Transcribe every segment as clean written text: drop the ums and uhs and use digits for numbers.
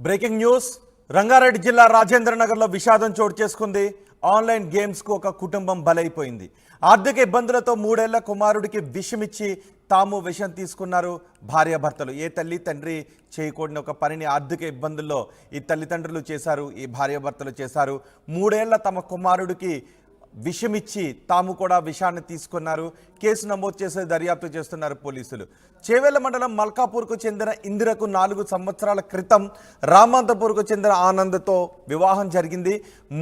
Breaking news Rangareddy జిల్లా రాజేంద్ర నగర్లో విషాదం చోటు చేసుకుంది. ఆన్లైన్ గేమ్స్కు ఒక కుటుంబం బలైపోయింది. ఆర్థిక ఇబ్బందులతో 3 ఏళ్ల కుమారుడికి విషమిచ్చి తాము విషం తీసుకున్నారు భార్యాభర్తలు. ఏ తల్లి తండ్రి చేయకూడని ఒక పనిని ఆర్థిక ఇబ్బందుల్లో ఈ తల్లిదండ్రులు చేశారు, ఈ భార్యాభర్తలు చేశారు. 3 ఏళ్ల తమ కుమారుడికి విషమిచ్చి తాము కూడా విషాన్ని తీసుకున్నారు. కేసు నమోదు చేసి దర్యాప్తు చేస్తున్నారు పోలీసులు. చేవెళ్ల మండలం మల్కాపూర్కు చెందిన ఇందిరకు 4 సంవత్సరాల క్రితం రామంతపూర్కు చెందిన ఆనంద్తో వివాహం జరిగింది.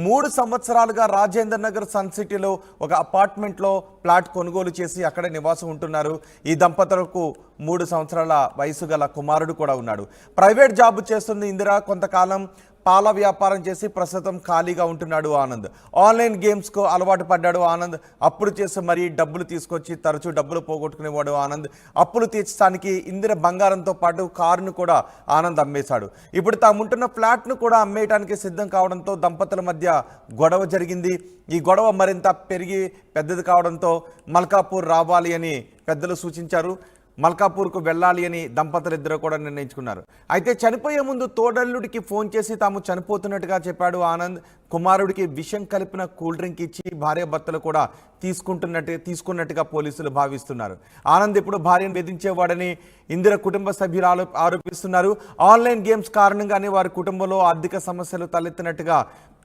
3 సంవత్సరాలుగా రాజేంద్ర నగర్ సన్ సిటీలో ఒక అపార్ట్మెంట్లో ప్లాట్ కొనుగోలు చేసి అక్కడ నివాసం ఉంటున్నారు. ఈ దంపతులకు 3 సంవత్సరాల వయసు గల కుమారుడు కూడా ఉన్నాడు. ప్రైవేట్ జాబ్ చేస్తుంది ఇందిర. కొంతకాలం పాల వ్యాపారం చేసి ప్రస్తుతం ఖాళీగా ఉంటున్నాడు ఆనంద్. ఆన్లైన్ గేమ్స్కు అలవాటు పడ్డాడు ఆనంద్. అప్పులు చేసి మరీ డబ్బులు తీసుకొచ్చి తరచూ డబ్బులు పోగొట్టుకునేవాడు ఆనంద్. అప్పులు తీర్చడానికి ఇందిర బంగారంతో పాటు కారును కూడా ఆనంద్ అమ్మేశాడు. ఇప్పుడు తాముంటున్న ఫ్లాట్ను కూడా అమ్మేయడానికి సిద్ధం కావడంతో దంపతుల మధ్య గొడవ జరిగింది. ఈ గొడవ మరింత పెరిగి పెద్దది కావడంతో మల్కాపూర్ రావాలి అని పెద్దలు సూచించారు. మల్కాపూర్కు వెళ్ళాలి అని దంపతులిద్దరూ కూడా నిర్ణయించుకున్నారు. అయితే చనిపోయే ముందు తోడల్లుడికి ఫోన్ చేసి తాము చనిపోతున్నట్టుగా చెప్పాడు ఆనంద్. కుమారుడికి విషం కలిపిన కూల్ డ్రింక్ ఇచ్చి భార్యాభర్తలు కూడా తీసుకున్నట్టుగా పోలీసులు భావిస్తున్నారు. ఆనంద్ ఇప్పుడు భార్యను వేధించేవాడని ఇందిర కుటుంబ సభ్యులు ఆరోపిస్తున్నారు. ఆన్లైన్ గేమ్స్ కారణంగానే వారి కుటుంబంలో ఆర్థిక సమస్యలు తలెత్తినట్టుగా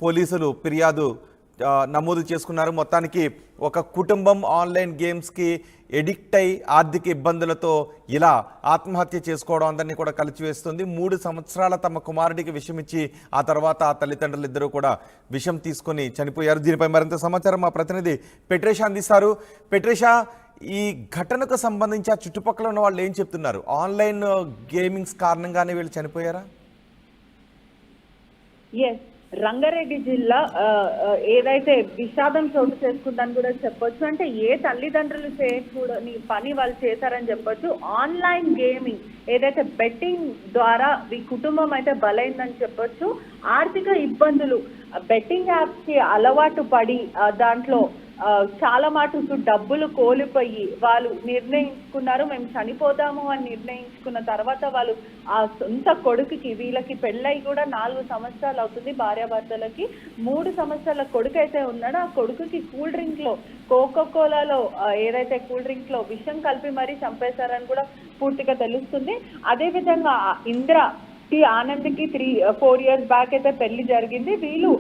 పోలీసులు ఫిర్యాదు నమోదు చేసుకున్నారు. మొత్తానికి ఒక కుటుంబం ఆన్లైన్ గేమ్స్కి ఎడిక్ట్ అయి ఆర్థిక ఇబ్బందులతో ఇలా ఆత్మహత్య చేసుకోవడం అందరినీ కూడా కలిచివేస్తుంది. 3 సంవత్సరాల తమ కుమారుడికి విషమిచ్చి ఆ తర్వాత ఆ తల్లిదండ్రులు ఇద్దరూ కూడా విషం తీసుకొని చనిపోయారు. దీనిపై మరింత సమాచారం మా ప్రతినిధి పెట్రేషా అందిస్తారు. పెట్రేషా, ఈ ఘటనకు సంబంధించి ఆ చుట్టుపక్కల ఉన్న వాళ్ళు ఏం చెప్తున్నారు? ఆన్లైన్ గేమింగ్స్ కారణంగానే వీళ్ళు చనిపోయారా? రంగారెడ్డి జిల్లా ఏదైతే విషాదం చోటు చేసుకుందని కూడా చెప్పొచ్చు. అంటే ఏ తల్లిదండ్రులు చేయకూడని పని వాళ్ళు చేశారని చెప్పొచ్చు. ఆన్లైన్ గేమింగ్ ఏదైతే బెట్టింగ్ ద్వారా ఈ కుటుంబం అయితే బలైందని చెప్పొచ్చు. ఆర్థిక ఇబ్బందులు, బెట్టింగ్ యాప్స్ కి అలవాటు పడి దాంట్లో చాలా మటుకు డబ్బులు కోల్పోయి వాళ్ళు నిర్ణయించుకున్నారు మేము చనిపోదాము అని నిర్ణయించుకున్న తర్వాత వాళ్ళు ఆ సొంత కొడుకుకి, వీళ్ళకి పెళ్ళై కూడా 4 సంవత్సరాలు అవుతుంది భార్యాభర్తలకి. 3 సంవత్సరాల కొడుకు అయితే ఉన్నాడు. ఆ కొడుకుకి కూల్ డ్రింక్ లో, కోకోకోలాలో ఏదైతే కూల్ డ్రింక్ లో విషం కలిపి మరీ చంపేశారని కూడా పూర్తిగా తెలుస్తుంది. అదే విధంగా ఇందిర ఆనంద్కి 4 ఇయర్స్ బ్యాక్ అయితే పెళ్లి జరిగింది. వీళ్ళు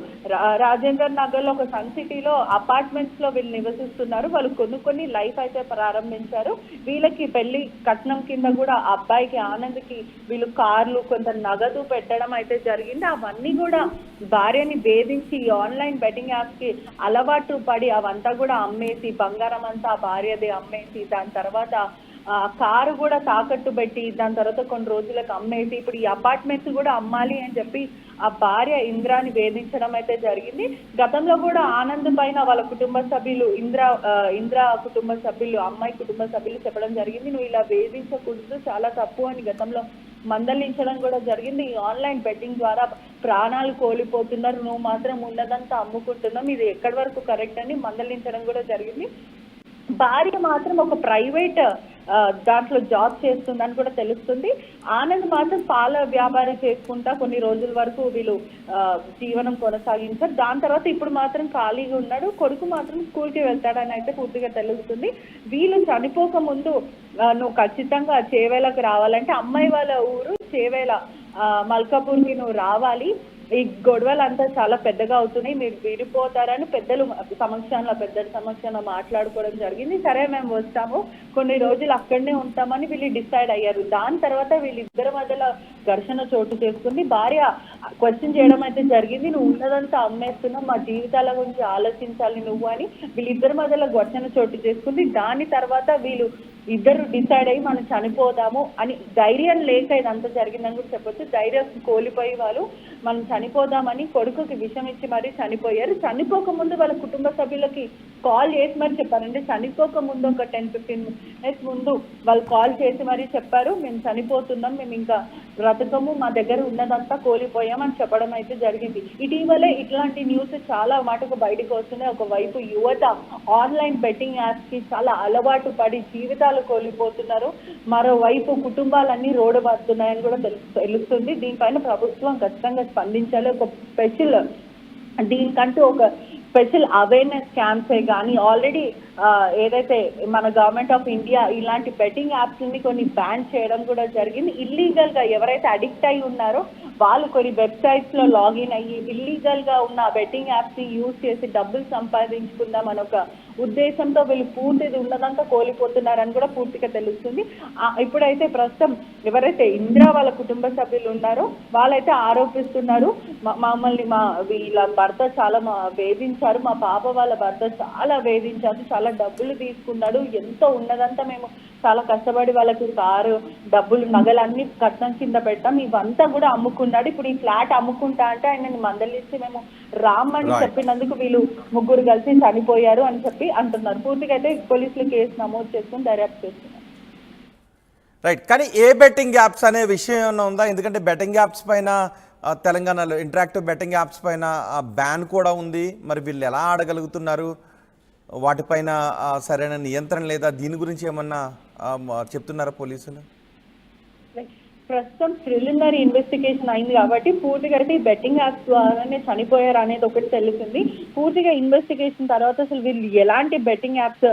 రాజేంద్ర నగర్ లో ఒక సన్ సిటీలో అపార్ట్మెంట్స్ లో వీళ్ళు నివసిస్తున్నారు. వాళ్ళు కొన్ని లైఫ్ అయితే ప్రారంభించారు. వీళ్ళకి పెళ్లి కట్నం కింద కూడా అబ్బాయికి ఆనంద్కి వీళ్ళు కార్లు, కొంత నగదు పెట్టడం అయితే జరిగింది. అవన్నీ కూడా భార్యని వేధించి ఆన్లైన్ బెట్టింగ్ యాప్స్ కి అలవాటు పడి అవంతా కూడా అమ్మేసి, బంగారం అంతా భార్యది అమ్మేసి, దాని తర్వాత కారు కూడా తాకట్టు పెట్టి దాని తర్వాత కొన్ని రోజులకు అమ్మేసి ఇప్పుడు ఈ అపార్ట్మెంట్స్ కూడా అమ్మాలి అని చెప్పి ఆ భార్య ఇంద్రాని వేధించడం అయితే జరిగింది. గతంలో కూడా ఆనంద్ పైన వాళ్ళ కుటుంబ సభ్యులు, ఇంద్ర కుటుంబ సభ్యులు, అమ్మాయి కుటుంబ సభ్యులు చెప్పడం జరిగింది, నువ్వు ఇలా వేధించకూడదు, చాలా తప్పు అని గతంలో మందలించడం కూడా జరిగింది. ఈ ఆన్లైన్ బెట్టింగ్ ద్వారా ప్రాణాలు కోల్పోతున్నారు, నువ్వు మాత్రం ఉన్నదంతా అమ్ముకుంటున్నావు, ఇది ఎక్కడి వరకు కరెక్ట్ అని మందలించడం కూడా జరిగింది. భార్య మాత్రం ఒక ప్రైవేట్ దాంట్లో జాబ్ చేస్తుందని కూడా తెలుస్తుంది. ఆనంద్ మాత్రం పాల వ్యాపారం చేసుకుంటా కొన్ని రోజుల వరకు వీళ్ళు జీవనం కొనసాగించారు. దాని తర్వాత ఇప్పుడు మాత్రం ఖాళీగా ఉన్నాడు. కొడుకు మాత్రం స్కూల్కి వెళ్తాడని అయితే పూర్తిగా తెలుస్తుంది. వీళ్ళు చనిపోక ముందు నువ్వు ఖచ్చితంగా చేవేలకు రావాలంటే, అమ్మాయి వాళ్ళ ఊరు చేవేల, మల్కాపూర్కి నువ్వు రావాలి, ఈ గొడవలు అంతా చాలా పెద్దగా అవుతున్నాయి, మీరు విడిపోతారని పెద్దల సమక్షంలో మాట్లాడుకోవడం జరిగింది. సరే మేము వస్తాము, కొన్ని రోజులు అక్కడనే ఉంటామని వీళ్ళు డిసైడ్ అయ్యారు. దాని తర్వాత వీళ్ళిద్దరి మధ్యలో ఘర్షణ చోటు చేసుకుంది. భార్య క్వశ్చన్ చేయడం అయితే జరిగింది, నువ్వు ఉన్నదంతా అమ్మేస్తున్నావు, మా జీవితాల గురించి ఆలోచించాలి నువ్వు అని వీళ్ళిద్దరి మధ్యలో ఘర్షణ చోటు చేసుకుంది. దాని తర్వాత వీళ్ళు ఇద్దరు డిసైడ్ అయ్యి మనం చనిపోదాము అని, ధైర్యం లేక ఇదంతా జరిగిందని కూడా చెప్పొచ్చు. ధైర్యం కోల్పోయి వాళ్ళు మనం చనిపోదామని కొడుకుకి విషం ఇచ్చి మరీ చనిపోయారు. చనిపోక ముందు వాళ్ళ కుటుంబ సభ్యులకి కాల్ చేసి మరి చెప్పారు. అంటే చనిపోక ముందు ఒక 10-15 మినిట్స్ ముందు వాళ్ళు కాల్ చేసి మరీ చెప్పారు, మేము చనిపోతున్నాం, మేము ఇంకా బ్రతకము, మా దగ్గర ఉన్నదంతా కోల్పోయామని చెప్పడం అయితే జరిగింది. ఇటీవలే ఇట్లాంటి న్యూస్ చాలా మటుకు బయటకు వస్తున్నాయి. ఒకవైపు యువత ఆన్లైన్ బెట్టింగ్ యాప్స్ కి చాలా అలవాటు పడి జీవితాలు ప్రాణాలు కోల్పోతున్నారు, మరోవైపు కుటుంబాలన్నీ రోడ్డు పడుతున్నాయని కూడా తెలుస్తుంది. దీనిపైన ప్రభుత్వం ఖచ్చితంగా స్పందించాలి. ఒక స్పెషల్ దీనికంటూ ఒక స్పెషల్ అవేర్నెస్ క్యాంప్సే కానీ ఆల్రెడీ ఏదైతే మన గవర్నమెంట్ ఆఫ్ ఇండియా ఇలాంటి బెట్టింగ్ యాప్స్ని కొన్ని బ్యాన్ చేయడం కూడా జరిగింది. ఇల్లీగల్గా ఎవరైతే అడిక్ట్ అయి ఉన్నారో వాళ్ళు కొన్ని వెబ్సైట్స్లో లాగిన్ అయ్యి ఇల్లీగల్గా ఉన్న బెట్టింగ్ యాప్స్ని యూజ్ చేసి డబ్బులు సంపాదించుకుందాం అని ఒక ఉద్దేశంతో వీళ్ళు పూర్తిది ఉన్నదంతా కోల్పోతున్నారని కూడా పూర్తిగా తెలుస్తుంది. ఇప్పుడైతే ప్రస్తుతం ఎవరైతే ఇందిరా వాళ్ళ కుటుంబ సభ్యులు ఉన్నారో వాళ్ళైతే ఆరోపిస్తున్నారు, మమ్మల్ని వీళ్ళ భర్త చాలా వేధించారు, మా పాప వాళ్ళ భర్త చాలా వేధించారు, చాలా డబ్బులు తీసుకున్నాడు, ఎంతో ఉన్నదంతా మేము చాలా కష్టపడి వాళ్ళకి కారు డబ్బులు నగలన్నీ కట్నం కింద పెట్టాం, ఇవంతా కూడా అమ్ముకున్నాడు, ఇప్పుడు ఈ ఫ్లాట్ అమ్ముకుంటా అంటే ఆయనని మందలిస్తే మేము రామ్మని చెప్పినందుకు వీళ్ళు ముగ్గురు కలిసి చనిపోయారు అని చెప్పి అంటున్నారు. పూర్తిగా అయితే పోలీసులు కేసు నమోదు చేసుకుని దర్యాప్తు చేస్తున్నారు. రైట్, కానీ ఏ బెట్టింగ్ యాప్స్ అనే విషయం ఏమైనా ఉందా? ఎందుకంటే బెట్టింగ్ యాప్స్ పైన తెలంగాణలో ఇంటరాక్టివ్ బెట్టింగ్ యాప్స్ పైన బ్యాన్ కూడా ఉంది. మరి వీళ్ళు ఎలా ఆడగలుగుతున్నారు? వాటిపైన సరైన నియంత్రణ లేదా? దీని గురించి ఏమన్నా చెప్తున్నారా పోలీసులు? ప్రస్తుతం ప్రిలిమినరీ ఇన్వెస్టిగేషన్ అయింది కాబట్టి పూర్తిగా అయితే ఈ బెట్టింగ్ యాప్స్ ద్వారానే చనిపోయారు అనేది ఒకటి తెలుస్తుంది. పూర్తిగా ఇన్వెస్టిగేషన్ తర్వాత అసలు వీళ్ళు ఎలాంటి బెట్టింగ్ యాప్స్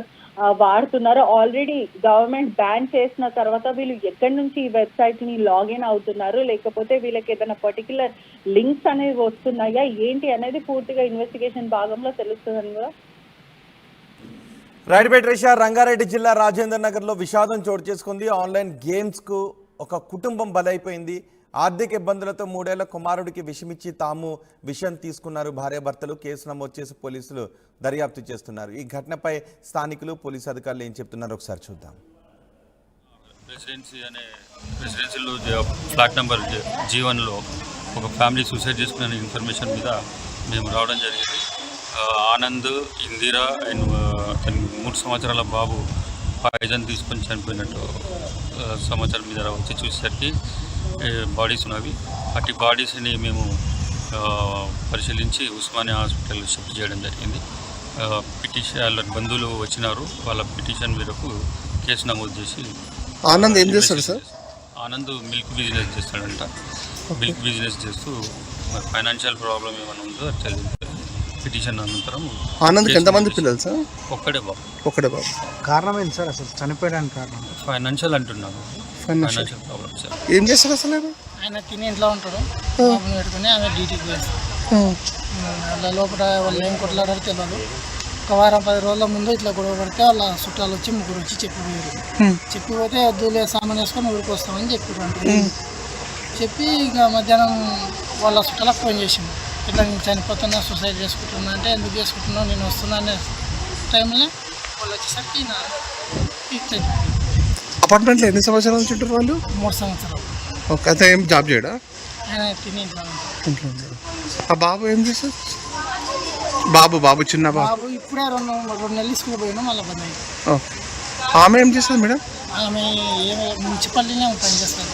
వాడుతున్నారో, ఆల్రెడీ గవర్నమెంట్ బ్యాన్ చేసిన తర్వాత వీళ్ళు ఎక్కడి నుంచి ఈ వెబ్సైట్ ని లాగిన్ అవుతున్నారు, లేకపోతే వీళ్ళకి ఏదైనా పర్టికులర్ లింక్స్ అనేవి వస్తున్నాయా ఏంటి అనేది పూర్తిగా ఇన్వెస్టిగేషన్ భాగంలో తెలుస్తుందని కూడా. రైట్ బెట్రేషా, రంగారెడ్డి జిల్లా రాజేంద్ర నగర్లో విషాదం చోటు చేసుకుంది. ఆన్లైన్ గేమ్స్కు ఒక కుటుంబం బలైపోయింది. ఆర్థిక ఇబ్బందులతో 3 ఏళ్ల కుమారుడికి విషమిచ్చి తాము విషం తీసుకున్నారు భార్యాభర్తలు. కేసు నమోదు చేసి పోలీసులు దర్యాప్తు చేస్తున్నారు. ఈ ఘటనపై స్థానికులు పోలీసు అధికారులు ఏం చెప్తున్నారో ఒకసారి చూద్దాం. రెసిడెన్సీలో ఫ్లాట్ నెంబర్ G1లో ఒక ఫ్యామిలీ సూసైడ్ చేసుకునే ఇన్ఫర్మేషన్ మీద మేము రావడం జరిగింది. ఆనంద్, ఇందిరా అండ్ 3 సంవత్సరాల బాబు పాయిజన్ తీసుకొని చనిపోయినట్టు సమాచారం మీద వచ్చి చూసేసరికి బాడీస్ ఉన్నవి. అట్టి బాడీస్ని మేము పరిశీలించి ఉస్మానియా హాస్పిటల్ షిఫ్ట్ చేయడం జరిగింది. వాళ్ళ బంధువులు వచ్చినారు, వాళ్ళ పిటిషన్ మేరకు కేసు నమోదు చేసి. ఆనంద్ ఏం చేస్తాడు సార్? ఆనంద్ మిల్క్ బిజినెస్ చేస్తాడంట. మిల్క్ బిజినెస్ చేస్తూ మరి ఫైనాన్షియల్ ప్రాబ్లం ఏమైనా ఉందో తెలియదు. పిటిషన్ అనంతరం ఆనంద్కి ఎంతమంది పిల్లలు సార్? ఒక్కడే బాబు. కారణం ఏంటి సార్ అసలు చనిపోయడానికి కారణం? ఫైనాన్షియల్ అంటున్నారు. Financial problem sir. ఏం చేస్తారు అసలు? ఆయన తిని ఇంట్లో ఉంటాడు, బాబుని పెట్టుకుని ఆమె డ్యూటీకి వేస్తాడు. వాళ్ళ లోపల వాళ్ళు ఏం కొట్లాడారో తెలియదు. ఒక వారం 10 రోజుల ముందు ఇట్లా గొడవ పడితే వాళ్ళ చుట్టాలు వచ్చి 3 వచ్చి చెప్పిపోయారు. చెప్పిపోతే వద్దులే సామాన్ వేసుకొని ఊరికి వస్తామని చెప్పారు. చెప్పి ఇక మధ్యాహ్నం వాళ్ళ చుట్టాలకు ఫోన్ చేసింది, ఇట్లా నేను చనిపోతున్నా, సూసైడ్ చేసుకుంటున్నా అంటే, ఎందుకు చేసుకుంటున్నావు, నేను వస్తున్నా అనే టైంలో వాళ్ళు వచ్చేసరికి అపార్ట్మెంట్లో ఎన్ని సంవత్సరాల నుంచి ఉంటారు వాళ్ళు? 3 సంవత్సరాలు. ఓకే, అయితే ఏం జాబ్ చేయడా? ఆయన తిని ఇంట్లో ఉంటాడు. ఆ బాబు ఏం చేస్తారు? బాబు చిన్న బాబు ఇప్పుడే 2 నెలలు స్కూల్ పోయినా మళ్ళీ బంద్ అయింది. ఓకే, ఆమె ఏం చేస్తుంది మేడం? ఆమె మున్సిపాలిటీనే పనిచేస్తారు.